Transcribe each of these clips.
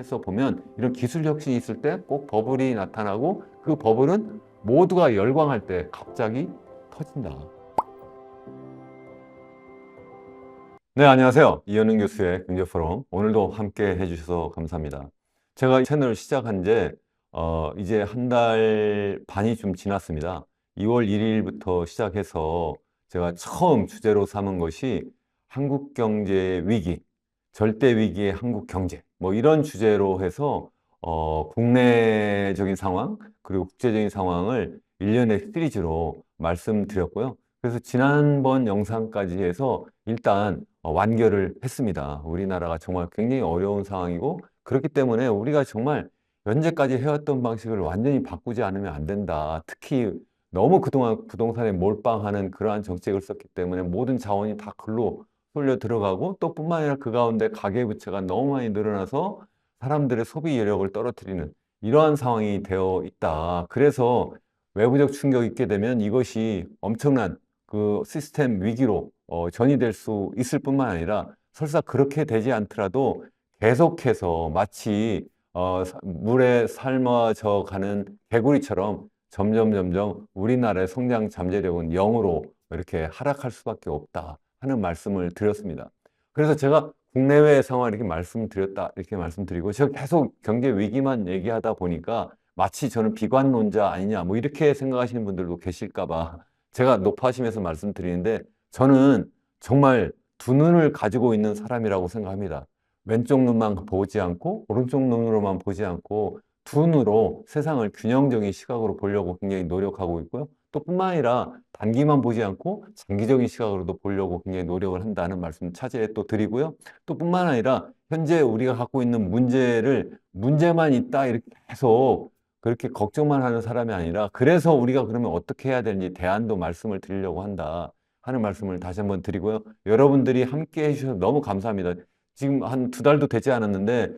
시장에서 보면 이런 기술 혁신이 있을 때 꼭 버블이 나타나고 그 버블은 모두가 열광할 때 갑자기 터진다. 네, 안녕하세요. 이현웅 교수의 경제포럼. 오늘도 함께 해주셔서 감사합니다. 제가 이 채널을 시작한 지 이제 한 달 반이 좀 지났습니다. 2월 1일부터 시작해서 제가 처음 주제로 삼은 것이 한국 경제 위기, 절대 위기의 한국 경제, 뭐 이런 주제로 해서 국내적인 상황, 그리고 국제적인 상황을 일련의 시리즈로 말씀드렸고요. 그래서 지난번 영상까지 해서 일단 완결을 했습니다. 우리나라가 정말 굉장히 어려운 상황이고, 그렇기 때문에 우리가 정말 현재까지 해왔던 방식을 완전히 바꾸지 않으면 안 된다. 특히 너무 그동안 부동산에 몰빵하는 그러한 정책을 썼기 때문에 모든 자원이 다 글로 쏠려 들어가고, 또 뿐만 아니라 그 가운데 가계부채가 너무 많이 늘어나서 사람들의 소비 여력을 떨어뜨리는 이러한 상황이 되어 있다. 그래서 외부적 충격이 있게 되면 이것이 엄청난 그 시스템 위기로 전이될 수 있을 뿐만 아니라, 설사 그렇게 되지 않더라도 계속해서 마치 물에 삶아져 가는 개구리처럼 점점 우리나라의 성장 잠재력은 0으로 이렇게 하락할 수밖에 없다 하는 말씀을 드렸습니다. 그래서 제가 국내외 상황을 이렇게 말씀드렸다, 이렇게 말씀드리고, 제가 계속 경제 위기만 얘기하다 보니까 마치 저는 비관론자 아니냐, 뭐 이렇게 생각하시는 분들도 계실까 봐 제가 높아심에서 말씀드리는데, 저는 정말 두 눈을 가지고 있는 사람이라고 생각합니다. 왼쪽 눈만 보지 않고 오른쪽 눈으로만 보지 않고 두 눈으로 세상을 균형적인 시각으로 보려고 굉장히 노력하고 있고요. 또 뿐만 아니라 단기만 보지 않고 장기적인 시각으로도 보려고 굉장히 노력을 한다는 말씀 차제에 또 드리고요. 또 뿐만 아니라 현재 우리가 갖고 있는 문제만 있다 이렇게 계속 그렇게 걱정만 하는 사람이 아니라, 그래서 우리가 그러면 어떻게 해야 되는지 대안도 말씀을 드리려고 한다 하는 말씀을 다시 한번 드리고요. 여러분들이 함께 해주셔서 너무 감사합니다. 지금 한 두 달도 되지 않았는데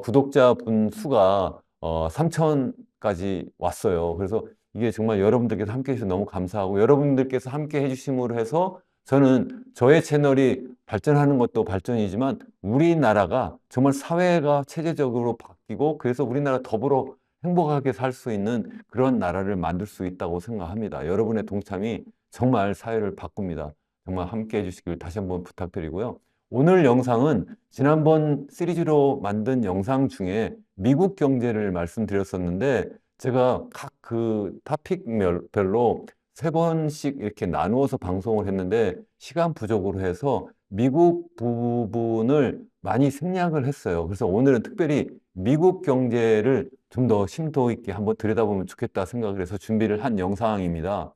구독자분 수가 3,000까지 왔어요. 그래서 이게 정말 여러분들께서 함께 해주셔서 너무 감사하고, 여러분들께서 함께 해주심으로 해서 저는 저의 채널이 발전하는 것도 발전이지만 우리나라가 정말 사회가 체제적으로 바뀌고, 그래서 우리나라 더불어 행복하게 살 수 있는 그런 나라를 만들 수 있다고 생각합니다. 여러분의 동참이 정말 사회를 바꿉니다. 정말 함께 해주시길 다시 한번 부탁드리고요. 오늘 영상은 지난번 시리즈로 만든 영상 중에 미국 경제를 말씀드렸었는데, 제가 각 그 토픽별로 세 번씩 이렇게 나누어서 방송을 했는데 시간 부족으로 해서 미국 부분을 많이 생략을 했어요. 그래서 오늘은 특별히 미국 경제를 좀 더 심도 있게 한번 들여다보면 좋겠다 생각을 해서 준비를 한 영상입니다.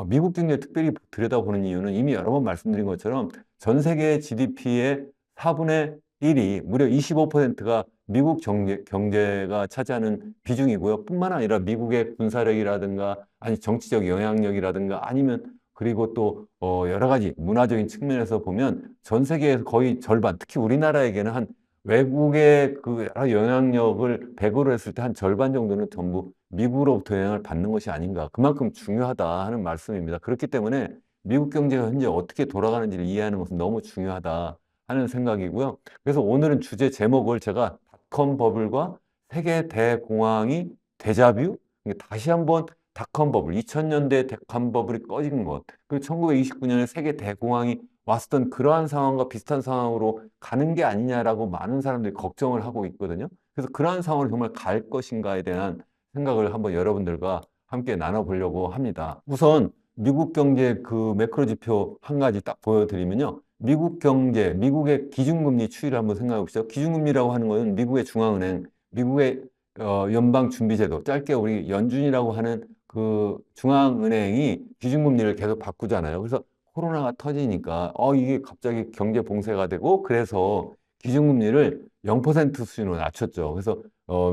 미국 경제 특별히 들여다보는 이유는 이미 여러 번 말씀드린 것처럼 전 세계 GDP의 4분의 1이 무려 25%가 미국 경제가 차지하는 비중이고요. 뿐만 아니라 미국의 군사력이라든가 아니 정치적 영향력이라든가 아니면 그리고 또 여러 가지 문화적인 측면에서 보면 전 세계에서 거의 절반, 특히 우리나라에게는 한 외국의 그 여러 영향력을 100으로 했을 때 한 절반 정도는 전부 미국으로부터 영향을 받는 것이 아닌가. 그만큼 중요하다 하는 말씀입니다. 그렇기 때문에 미국 경제가 현재 어떻게 돌아가는지를 이해하는 것은 너무 중요하다 하는 생각이고요. 그래서 오늘은 주제 제목을 제가 닷컴 버블과 세계 대공황이 데자뷰? 다시 한번 닷컴 버블, 2000년대 닷컴 버블이 꺼진 것, 그리고 1929년에 세계 대공황이 왔었던 그러한 상황과 비슷한 상황으로 가는 게 아니냐라고 많은 사람들이 걱정을 하고 있거든요. 그래서 그러한 상황으로 정말 갈 것인가에 대한 생각을 한번 여러분들과 함께 나눠보려고 합니다. 우선 미국 경제 그 매크로 지표 한 가지 딱 보여드리면요. 미국 경제, 미국의 기준금리 추이를 한번 생각해 보시죠. 기준금리라고 하는 것은 미국의 중앙은행, 미국의 연방준비제도, 짧게 우리 연준이라고 하는 그 중앙은행이 기준금리를 계속 바꾸잖아요. 그래서 코로나가 터지니까 이게 갑자기 경제 봉쇄가 되고, 그래서 기준금리를 0% 수준으로 낮췄죠. 그래서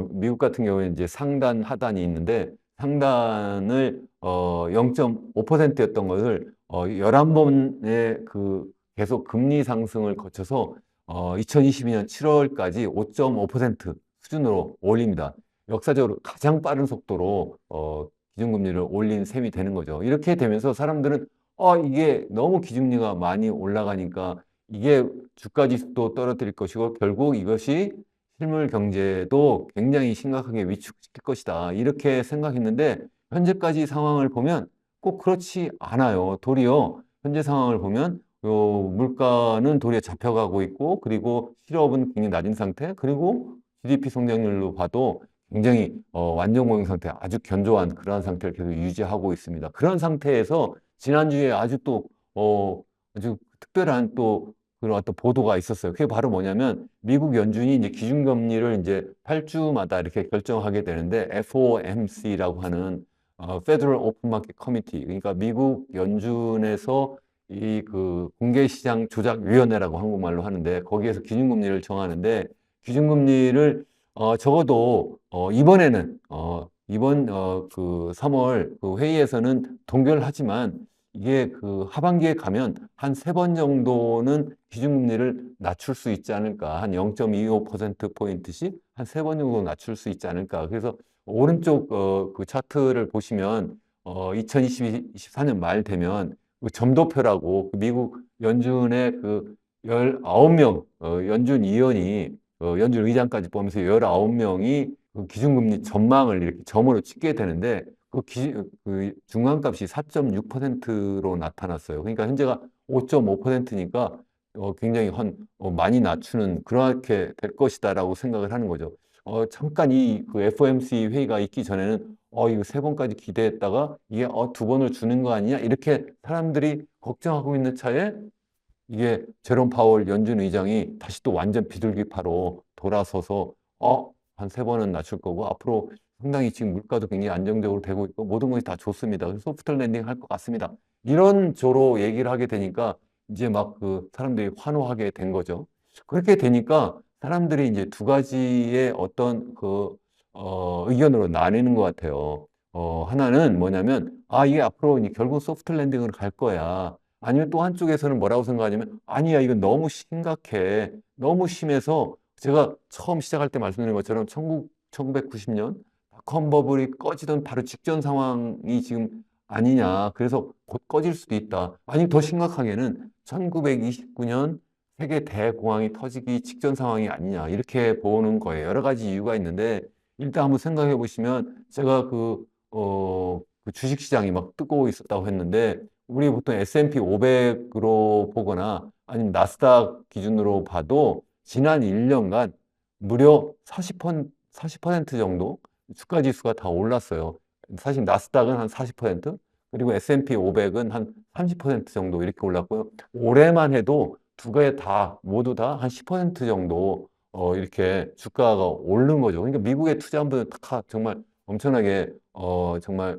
미국 같은 경우에 이제 상단, 하단이 있는데 상단을 0.5%였던 것을 11번의 그 계속 금리 상승을 거쳐서 2022년 7월까지 5.5% 수준으로 올립니다. 역사적으로 가장 빠른 속도로 기준금리를 올린 셈이 되는 거죠. 이렇게 되면서 사람들은 이게 너무 기준금리가 많이 올라가니까 이게 주가 지수도 떨어뜨릴 것이고 결국 이것이 실물 경제도 굉장히 심각하게 위축시킬 것이다. 이렇게 생각했는데 현재까지 상황을 보면 꼭 그렇지 않아요. 도리어 현재 상황을 보면 물가는 도리어 잡혀가고 있고 그리고 실업은 굉장히 낮은 상태 그리고 GDP 성장률로 봐도 굉장히 완전 공용 상태 아주 견조한 그러한 상태를 계속 유지하고 있습니다. 그런 상태에서 지난주에 아주 또 아주 특별한 또 그런 어떤 보도가 있었어요. 그게 바로 뭐냐면 미국 연준이 이제 기준금리를 이제 8주마다 이렇게 결정하게 되는데 FOMC라고 하는 Federal Open Market Committee 그러니까 미국 연준에서 이 그 공개시장 조작위원회라고 한국말로 하는데 거기에서 기준금리를 정하는데 기준금리를 적어도 이번에는 이번 그 3월 그 회의에서는 동결하지만 이게 그 하반기에 가면 한 3번 정도는 기준금리를 낮출 수 있지 않을까. 한 0.25%포인트씩 한 3번 정도 낮출 수 있지 않을까. 그래서 오른쪽 그 차트를 보시면 2024년 말 되면 그 점도표라고 그 미국 연준의 그 19명 연준 위원이 연준 의장까지 포함해서 19명이 그 기준금리 전망을 이렇게 점으로 찍게 되는데 그 중간값이 4.6%로 나타났어요. 그러니까 현재가 5.5%니까 굉장히 많이 낮추는 그렇게 될 것이다라고 생각을 하는 거죠. 잠깐 이 그 FOMC 회의가 있기 전에는 이거 3번까지 기대했다가 이게 2번을 주는 거 아니냐 이렇게 사람들이 걱정하고 있는 차에 이게 제롬 파월 연준 의장이 다시 또 완전 비둘기파로 돌아서서 한 3번은 낮출 거고 앞으로 상당히 지금 물가도 굉장히 안정적으로 되고 있고 모든 것이 다 좋습니다. 그래서 소프트 랜딩 할 것 같습니다. 이런 조로 얘기를 하게 되니까 이제 막 그 사람들이 환호하게 된 거죠. 그렇게 되니까 사람들이 이제 두 가지의 어떤 그 의견으로 나뉘는 것 같아요. 하나는 뭐냐면 이게 앞으로 이제 결국 소프트 랜딩으로 갈 거야. 아니면 또 한쪽에서는 뭐라고 생각하냐면 아니야 이건 너무 심각해. 너무 심해서 제가 처음 시작할 때 말씀드린 것처럼 1990년 닷컴 버블이 꺼지던 바로 직전 상황이 지금 아니냐. 그래서 곧 꺼질 수도 있다. 아니 더 심각하게는 1929년 세계 대공황이 터지기 직전 상황이 아니냐. 이렇게 보는 거예요. 여러 가지 이유가 있는데 일단 한번 생각해 보시면 제가 그 주식 시장이 막 뜨고 있었다고 했는데 우리 보통 S&P 500으로 보거나 아니면 나스닥 기준으로 봐도 지난 1년간 무려 40% 정도 주가 지수가 다 올랐어요. 사실 나스닥은 한 40%, 그리고 S&P 500은 한 30% 정도 이렇게 올랐고요. 올해만 해도 두 개 다 모두 다 한 10% 정도 이렇게 주가가 오른 거죠. 그러니까 미국에 투자한 분들 다 정말 엄청나게 정말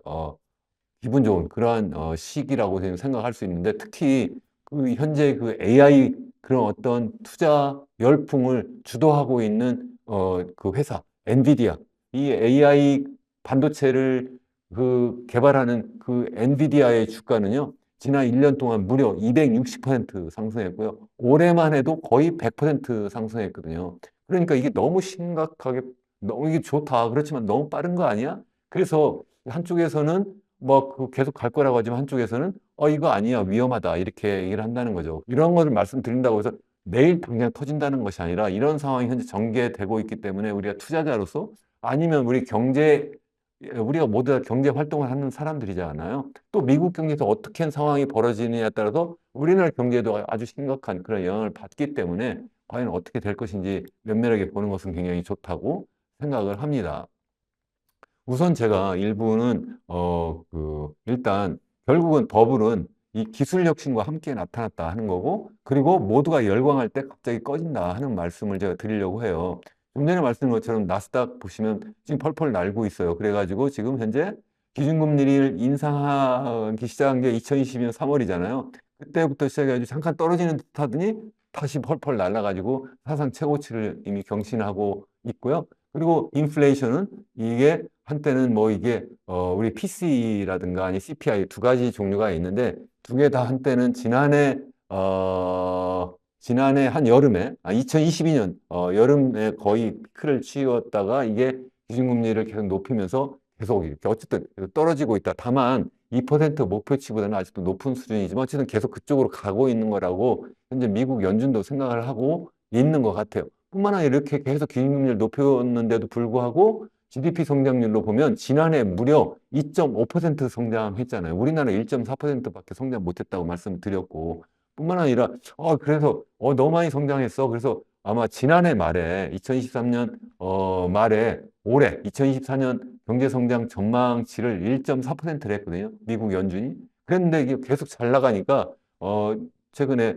기분 좋은 그러한 시기라고 저는 생각할 수 있는데 특히 그 현재 그 AI 그런 어떤 투자 열풍을 주도하고 있는 그 회사 엔비디아 이 AI 반도체를 그 개발하는 그 엔비디아의 주가는요 지난 1년 동안 무려 260% 상승했고요 올해만 해도 거의 100% 상승했거든요. 그러니까 이게 너무 심각하게 너무 이게 좋다 그렇지만 너무 빠른 거 아니야? 그래서 한쪽에서는 뭐 계속 갈 거라고 하지만 한쪽에서는 이거 아니야 위험하다 이렇게 얘기를 한다는 거죠. 이런 것을 말씀드린다고 해서 내일 당장 터진다는 것이 아니라 이런 상황이 현재 전개되고 있기 때문에 우리가 투자자로서 아니면 우리가 모두 다 경제 활동을 하는 사람들이잖아요. 또 미국 경제에서 어떻게 상황이 벌어지느냐에 따라서 우리나라 경제도 아주 심각한 그런 영향을 받기 때문에 과연 어떻게 될 것인지 면밀하게 보는 것은 굉장히 좋다고 생각을 합니다. 우선 제가 일부는 일단 결국은 버블은 이 기술 혁신과 함께 나타났다 하는 거고 그리고 모두가 열광할 때 갑자기 꺼진다 하는 말씀을 제가 드리려고 해요. 좀 전에 말씀드린 것처럼 나스닥 보시면 지금 펄펄 날고 있어요. 그래가지고 지금 현재 기준금리를 인상하기 시작한 게 2022년 3월이잖아요. 그때부터 시작해가지고 잠깐 떨어지는 듯 하더니 다시 펄펄 날아가지고 사상 최고치를 이미 경신하고 있고요. 그리고 인플레이션은 이게 한때는 뭐 이게 우리 PC라든가 아니 CPI 두 가지 종류가 있는데 두 개 다 한때는 지난해 한 여름에 2022년 여름에 거의 피크를 치웠다가 이게 기준금리를 계속 높이면서 계속 이렇게 어쨌든 떨어지고 있다. 다만 2% 목표치보다는 아직도 높은 수준이지만 어쨌든 계속 그쪽으로 가고 있는 거라고 현재 미국 연준도 생각을 하고 있는 것 같아요. 뿐만 아니라 이렇게 계속 기준금리를 높였는데도 불구하고 GDP 성장률로 보면 지난해 무려 2.5% 성장했잖아요. 우리나라 1.4%밖에 성장 못했다고 말씀드렸고, 뿐만 아니라 그래서 너무 많이 성장했어. 그래서 아마 지난해 말에 2023년 말에 올해 2024년 경제 성장 전망치를 1.4%를 했거든요. 미국 연준이. 그랬는데 이게 계속 잘 나가니까 최근에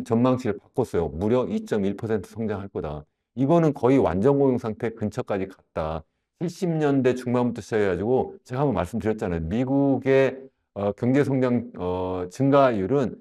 전망치를 바꿨어요. 무려 2.1% 성장할 거다. 이거는 거의 완전 고용 상태 근처까지 갔다. 70년대 중반부터 시작해가지고 제가 한번 말씀드렸잖아요. 미국의 경제 성장 증가율은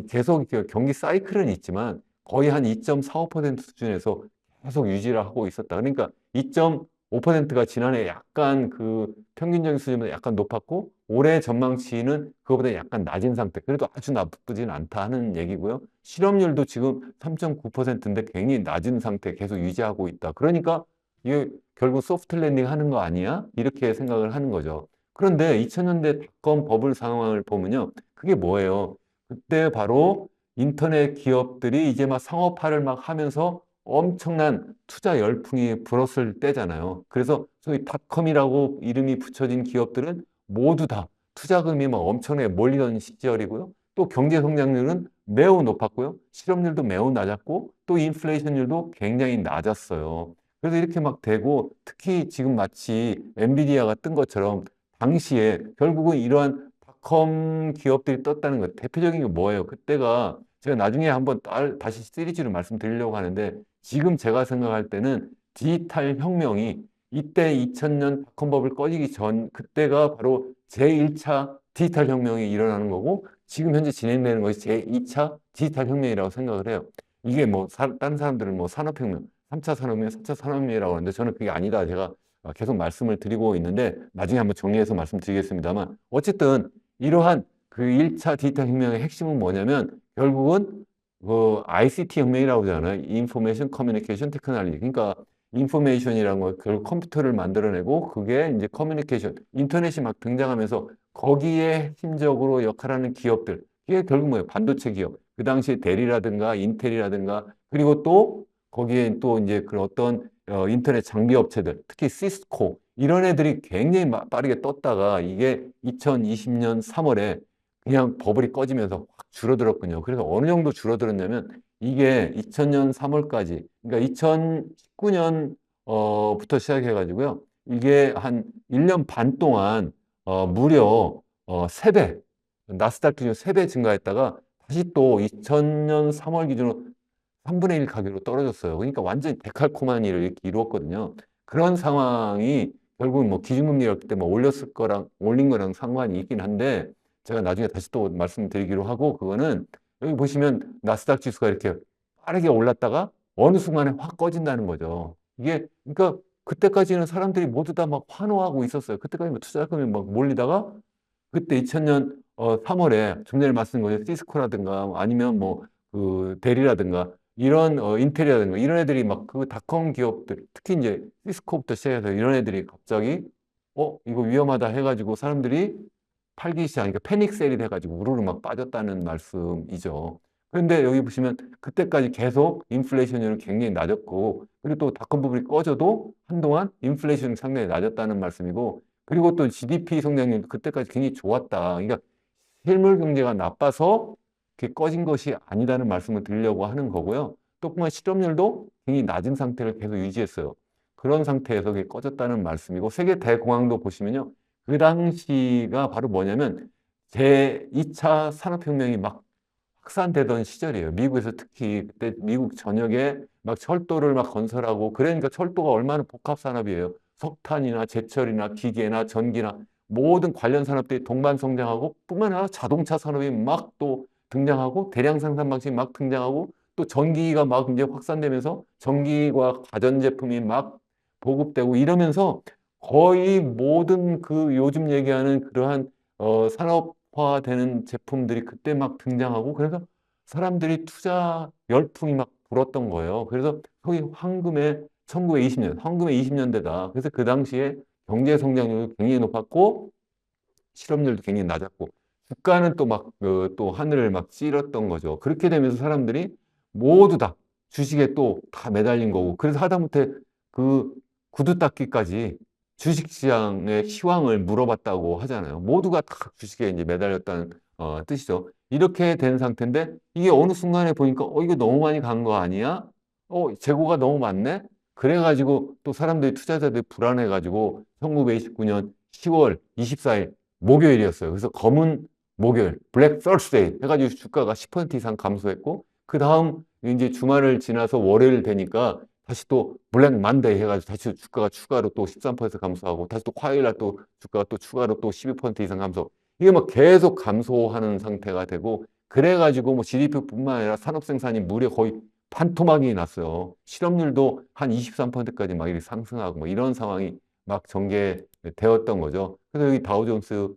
계속 이렇게 경기 사이클은 있지만 거의 한 2.45% 수준에서 계속 유지를 하고 있었다. 그러니까 2.5%가 지난해 약간 그 평균적인 수준보다 약간 높았고 올해 전망치는 그거보다 약간 낮은 상태. 그래도 아주 나쁘진 않다 하는 얘기고요. 실업률도 지금 3.9%인데 굉장히 낮은 상태 계속 유지하고 있다. 그러니까 이게 결국 소프트 랜딩 하는 거 아니야? 이렇게 생각을 하는 거죠. 그런데 2000년대 닷컴 버블 상황을 보면요. 그게 뭐예요? 그때 바로 인터넷 기업들이 이제 막 상업화를 막 하면서 엄청난 투자 열풍이 불었을 때잖아요. 그래서 소위 닷컴이라고 이름이 붙여진 기업들은 모두 다 투자금이 막 엄청나게 몰리던 시절이고요. 또 경제 성장률은 매우 높았고요. 실업률도 매우 낮았고 또 인플레이션율도 굉장히 낮았어요. 그래서 이렇게 막 되고 특히 지금 마치 엔비디아가 뜬 것처럼 당시에 결국은 이러한 닷컴 기업들이 떴다는 것. 대표적인 게 뭐예요? 그때가 제가 나중에 한번 다시 시리즈로 말씀드리려고 하는데 지금 제가 생각할 때는 디지털 혁명이 이때 2000년 닷컴 버블 꺼지기 전 그때가 바로 제1차 디지털 혁명이 일어나는 거고 지금 현재 진행되는 것이 제2차 디지털 혁명이라고 생각을 해요. 이게 뭐 다른 사람들은 뭐 산업혁명, 3차 산업혁명, 4차 산업혁명이라고 하는데 저는 그게 아니다. 제가 계속 말씀을 드리고 있는데 나중에 한번 정리해서 말씀드리겠습니다만 어쨌든 이러한 그 1차 디지털 혁명의 핵심은 뭐냐면 결국은 그 ICT 혁명이라고 하잖아요. 인포메이션 커뮤니케이션 테크놀로지. 그러니까 인포메이션이라는 거 결국 컴퓨터를 만들어내고 그게 이제 커뮤니케이션, 인터넷이 막 등장하면서 거기에 핵심적으로 역할하는 기업들. 이게 결국 뭐예요? 반도체 기업. 그 당시에 델이라든가 인텔이라든가 그리고 또 거기에 또 이제 그런 어떤 인터넷 장비 업체들, 특히 시스코 이런 애들이 굉장히 빠르게 떴다가 이게 2020년 3월에 그냥 버블이 꺼지면서 확 줄어들었군요. 그래서 어느 정도 줄어들었냐면 이게 2000년 3월까지, 그러니까 2019년 부터 시작해가지고요. 이게 한 1년 반 동안 무려 3배, 나스닥 기준 3배 증가했다가 다시 또 2000년 3월 기준으로 3분의 1 가격으로 떨어졌어요. 그러니까 완전히 데칼코마니를 이렇게 이루었거든요. 그런 상황이 결국은 뭐 기준금리를 그때 뭐 올린 거랑 상관이 있긴 한데 제가 나중에 다시 또 말씀드리기로 하고 그거는 여기 보시면 나스닥 지수가 이렇게 빠르게 올랐다가 어느 순간에 확 꺼진다는 거죠. 이게 그러니까 그때까지는 사람들이 모두 다 막 환호하고 있었어요. 그때까지 뭐 투자금이 막 몰리다가 그때 2000년 3월에 좀 전에 말씀드린 거죠. 시스코라든가 아니면 뭐 그 델이라든가 이런 인텔이라든가 이런 애들이 막 그 닷컴 기업들 특히 이제 시스코부터 시작해서 이런 애들이 갑자기 이거 위험하다 해가지고 사람들이 팔기 시작하니까 패닉셀이 돼가지고 우르르 막 빠졌다는 말씀이죠. 그런데 여기 보시면 그때까지 계속 인플레이션율은 굉장히 낮았고 그리고 또 닷컴 부분이 꺼져도 한동안 인플레이션이 상당히 낮았다는 말씀이고 그리고 또 GDP 성장률도 그때까지 굉장히 좋았다. 그러니까 실물 경제가 나빠서 그게 꺼진 것이 아니다는 말씀을 드리려고 하는 거고요. 또한 실업률도 굉장히 낮은 상태를 계속 유지했어요. 그런 상태에서 그게 꺼졌다는 말씀이고 세계 대공황도 보시면요. 그 당시가 바로 뭐냐면 제2차 산업혁명이 막 확산되던 시절이에요. 미국에서 특히 그때 미국 전역에 막 철도를 막 건설하고 그러니까 철도가 얼마나 복합 산업이에요. 석탄이나 제철이나 기계나 전기나 모든 관련 산업들이 동반 성장하고 뿐만 아니라 자동차 산업이 막 또 등장하고 대량 생산 방식이 막 등장하고 또 전기가 막 이제 확산되면서 전기과 가전제품이 막 보급되고 이러면서 거의 모든 그 요즘 얘기하는 그러한 산업화되는 제품들이 그때 막 등장하고 그래서 사람들이 투자 열풍이 막 불었던 거예요. 그래서 소위 황금의 1920년, 황금의 20년대다. 그래서 그 당시에 경제 성장률이 굉장히 높았고 실업률도 굉장히 낮았고 주가는 또 막 또 하늘을 막 찌렀던 거죠. 그렇게 되면서 사람들이 모두 다 주식에 또 다 매달린 거고, 그래서 하다못해 그 구두 닦기까지 주식시장의 시황을 물어봤다고 하잖아요. 모두가 다 주식에 이제 매달렸다는 뜻이죠. 이렇게 된 상태인데 이게 어느 순간에 보니까 이거 너무 많이 간 거 아니야? 재고가 너무 많네? 그래가지고 또 사람들이 투자자들이 불안해가지고 1929년 10월 24일 목요일이었어요. 그래서 검은 목요일, 블랙 서스데이 해가지고 주가가 10% 이상 감소했고, 그 다음 이제 주말을 지나서 월요일 되니까 다시 또 블랙 만데이 해가지고 다시 주가가 추가로 또 13% 감소하고, 다시 또 화요일 날 또 주가가 또 추가로 또 12% 이상 감소. 이게 막 계속 감소하는 상태가 되고, 그래가지고 뭐 GDP뿐만 아니라 산업 생산이 무려 거의 반토막이 났어요. 실업률도 한 23%까지 막 이렇게 상승하고 뭐 이런 상황이 막 전개되었던 거죠. 그래서 여기 다우존스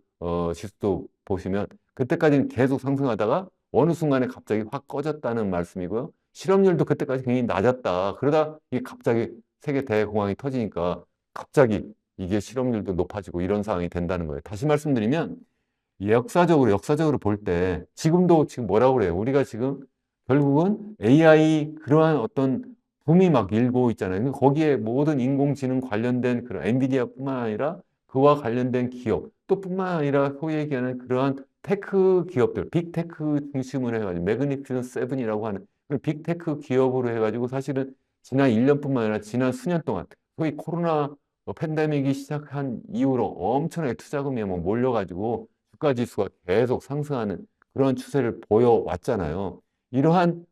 지수도 보시면 그때까지는 계속 상승하다가 어느 순간에 갑자기 확 꺼졌다는 말씀이고요. 실업률도 그때까지 굉장히 낮았다. 그러다 이게 갑자기 세계 대공황이 터지니까 갑자기 이게 실업률도 높아지고 이런 상황이 된다는 거예요. 다시 말씀드리면 역사적으로 볼 때 지금도 지금 뭐라고 그래요? 우리가 지금 결국은 AI 그러한 어떤 붐이 막 일고 있잖아요. 그러니까 거기에 모든 인공지능 관련된 그런 엔비디아뿐만 아니라 그와 관련된 기업 또 뿐만 아니라 소위 얘기하는 그러한 테크 기업들, 빅테크 중심으로 해가지고 매그니피센트 세븐이라고 하는 그 빅테크 기업으로 해가지고 사실은 지난 1년뿐만 아니라 지난 수년 동안 소위 코로나 팬데믹이 시작한 이후로 엄청나게 투자금이 뭐 몰려가지고 주가 지수가 계속 상승하는 그런 추세를 보여왔잖아요. 이러한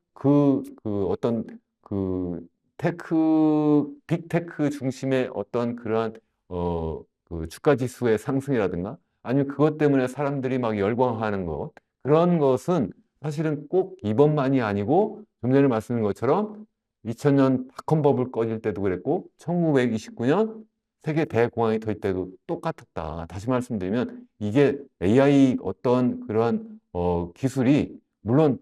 어떤 그 빅테크 중심의 어떤 그러한 그 주가 지수의 상승이라든가 아니면 그것 때문에 사람들이 막 열광하는 것 그런 것은 사실은 꼭 이번만이 아니고 좀 전에 말씀드린 것처럼 2000년 닷컴 버블 꺼질 때도 그랬고 1929년 세계 대공황이 터질 때도 똑같았다. 다시 말씀드리면 이게 AI 어떤 그러한 기술이 물론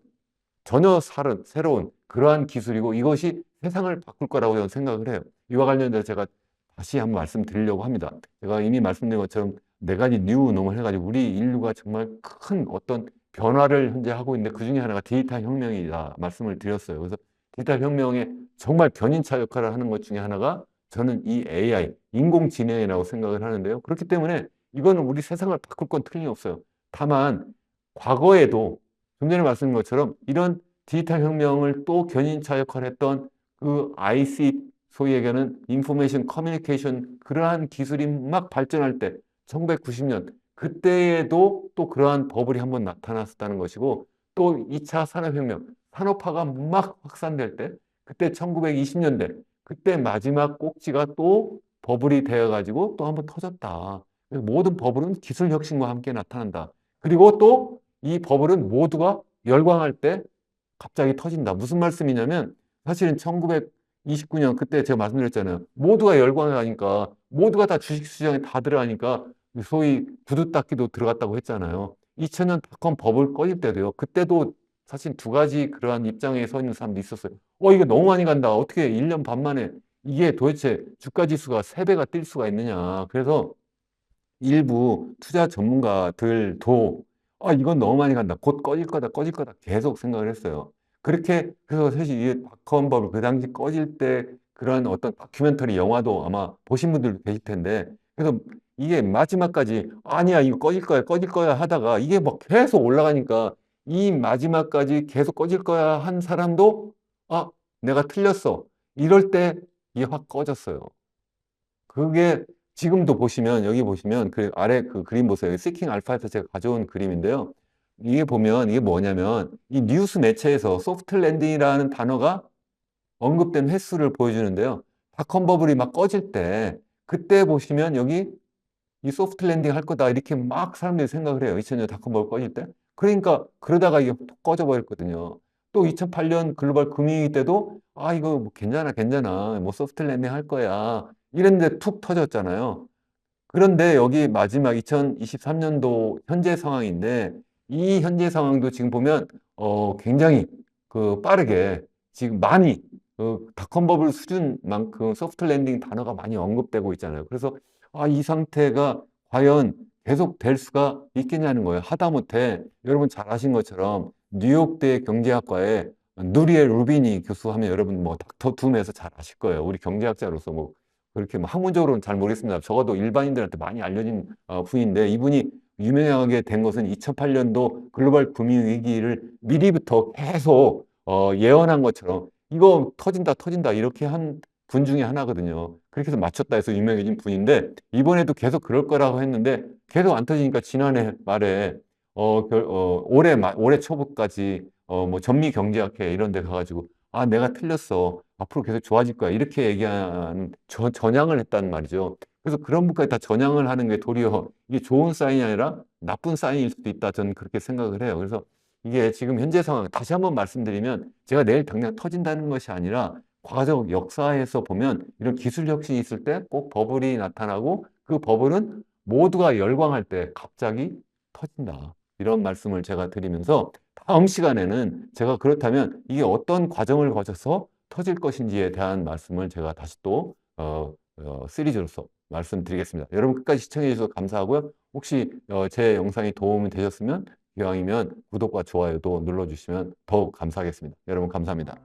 전혀 새로운 그러한 기술이고 이것이 세상을 바꿀 거라고 저는 생각을 해요. 이와 관련해서 제가 다시 한번 말씀드리려고 합니다. 제가 이미 말씀드린 것처럼 네 가지 뉴놈을 해가지고 우리 인류가 정말 큰 어떤 변화를 현재 하고 있는데 그 중에 하나가 디지털 혁명이다 말씀을 드렸어요. 그래서 디지털 혁명에 정말 견인차 역할을 하는 것 중에 하나가 저는 이 AI, 인공지능이라고 생각을 하는데요. 그렇기 때문에 이거는 우리 세상을 바꿀 건 틀림없어요. 다만 과거에도 좀 전에 말씀드린 것처럼 이런 디지털 혁명을 또 견인차 역할을 했던 그 IC, 소위 얘기하는 인포메이션 커뮤니케이션 그러한 기술이 막 발전할 때 1990년 그때에도 또 그러한 버블이 한번 나타났었다는 것이고 또 2차 산업혁명, 산업화가 막 확산될 때 그때 1920년대 그때 마지막 꼭지가 또 버블이 되어가지고 또 한번 터졌다. 모든 버블은 기술 혁신과 함께 나타난다. 그리고 또 이 버블은 모두가 열광할 때 갑자기 터진다. 무슨 말씀이냐면 사실은 1929년 그때 제가 말씀드렸잖아요. 모두가 열광을 하니까 모두가 다 주식시장에 다 들어가니까 소위 구두 닦기도 들어갔다고 했잖아요. 2000년 닷컴 버블 꺼질 때도요. 그때도 사실 두 가지 그러한 입장에 서 있는 사람도 있었어요. 이거 너무 많이 간다. 어떻게 1년 반 만에 이게 도대체 주가 지수가 3배가 뛸 수가 있느냐. 그래서 일부 투자 전문가들도 이건 너무 많이 간다. 곧 꺼질 거다. 계속 생각을 했어요. 그렇게 해서 사실 이 닷컴 버블 그 당시 꺼질 때 그런 어떤 다큐멘터리 영화도 아마 보신 분들도 계실 텐데 그래서 이게 마지막까지 아니야 이거 꺼질 거야 하다가 이게 막 계속 올라가니까 이 마지막까지 계속 꺼질 거야 한 사람도 내가 틀렸어. 이럴 때 이게 확 꺼졌어요. 그게 지금도 보시면 여기 보시면 그 아래 그 그림 보세요. 시킹 알파에서 제가 가져온 그림인데요. 이게 보면 이게 뭐냐면 이 뉴스 매체에서 소프트 랜딩이라는 단어가 언급된 횟수를 보여주는데요. 닷컴 버블이 막 꺼질 때 그때 보시면 여기 이 소프트 랜딩 할 거다 이렇게 막 사람들이 생각을 해요. 2000년 닷컴 버블 꺼질 때. 그러니까 그러다가 이게 또 꺼져 버렸거든요. 또 2008년 글로벌 금융위기 때도 이거 뭐 괜찮아 뭐 소프트 랜딩 할 거야 이랬는데 툭 터졌잖아요. 그런데 여기 마지막 2023년도 현재 상황인데 이 현재 상황도 지금 보면 굉장히 그 빠르게 지금 많이 그 닷컴 버블 수준만큼 소프트 랜딩 단어가 많이 언급되고 있잖아요. 그래서 이 상태가 과연 계속 될 수가 있겠냐는 거예요. 하다못해 여러분 잘 아신 것처럼 뉴욕대 경제학과에 누리엘 루비니 교수 하면 여러분 뭐 닥터 둠에서 잘 아실 거예요. 우리 경제학자로서 뭐 그렇게 뭐 학문적으로는 잘 모르겠습니다. 적어도 일반인들한테 많이 알려진 분인데 이분이 유명하게 된 것은 2008년도 글로벌 금융 위기를 미리부터 계속 예언한 것처럼 이거 터진다 터진다 이렇게 한 분 중에 하나거든요. 그렇게 해서 맞췄다 해서 유명해진 분인데 이번에도 계속 그럴 거라고 했는데 계속 안 터지니까 지난해 말에 올해 초부까지 뭐 전미경제학회 이런 데 가가지고 아 내가 틀렸어 앞으로 계속 좋아질 거야 이렇게 얘기하는 전향을 했단 말이죠. 그래서 그런 분까지 다 전향을 하는 게 도리어 이게 좋은 사인이 아니라 나쁜 사인일 수도 있다 저는 그렇게 생각을 해요. 그래서 이게 지금 현재 상황 다시 한번 말씀드리면 제가 내일 당장 터진다는 것이 아니라 과거적 역사에서 보면 이런 기술 혁신이 있을 때 꼭 버블이 나타나고 그 버블은 모두가 열광할 때 갑자기 터진다. 이런 말씀을 제가 드리면서 다음 시간에는 제가 그렇다면 이게 어떤 과정을 거쳐서 터질 것인지에 대한 말씀을 제가 다시 또 시리즈로서 말씀드리겠습니다. 여러분 끝까지 시청해 주셔서 감사하고요. 혹시 제 영상이 도움이 되셨으면 기왕이면 구독과 좋아요도 눌러주시면 더욱 감사하겠습니다. 여러분 감사합니다.